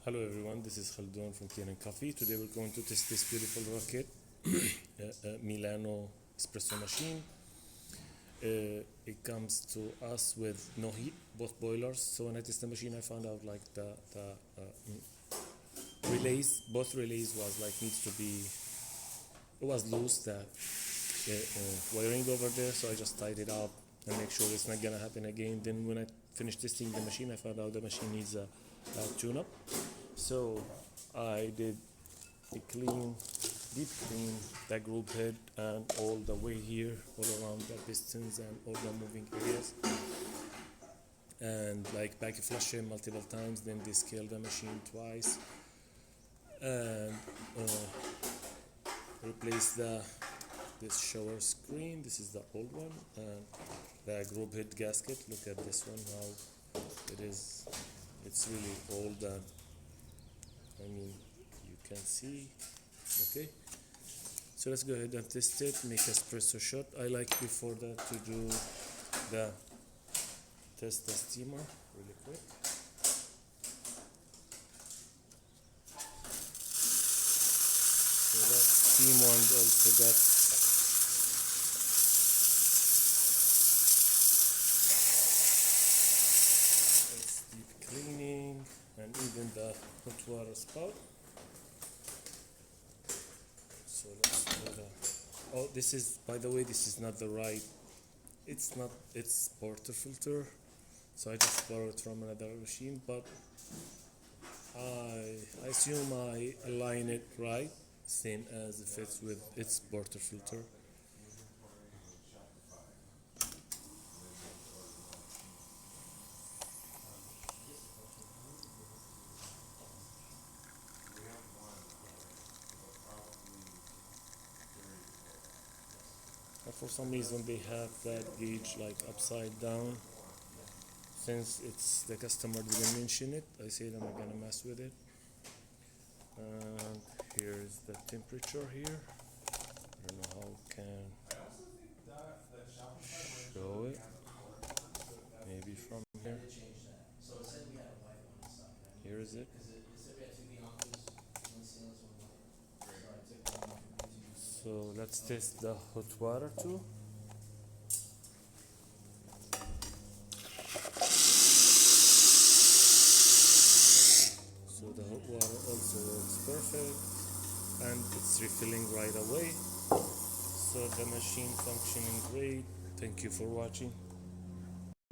Hello everyone, this is Khaldun from Kanen Coffee. Today we're going to test this beautiful rocket, Milano espresso machine. It comes to us with no heat, both boilers. So when I tested the machine, I found out like the relays, both relays was like needs to be, it was loose, the wiring over there. So I just tied it up and make sure it's not gonna happen again. Then when I finished testing the machine, I found out the machine needs a tune-up. So I did a deep clean the group head and all the way here, all around the pistons and all the moving areas, and like back flush it multiple times, then descale the machine twice, and replace this shower screen. This is the old one, and the group head gasket. Look at this one, how it is. It's really old, and I mean you can see. Okay, so let's go ahead and test it. Make espresso shot. I like before that to do the test the steamer really quick. So that steam one also got deep cleaning, and even the hot water spout. So let's do that. Oh, this is, by the way, this is not the right, it's not, it's portafilter, so I just borrowed from another machine, but I assume I align it right, same as if it's with its portafilter. For some reason they have that gauge like upside down. Since it's the customer didn't mention it, I said I'm not gonna mess with it. And here's the temperature here. I don't know how I can show it. Maybe from here. Here is it. So let's test the hot water too. So the hot water also works perfect, and it's refilling right away. So the machine functioning great. Thank you for watching.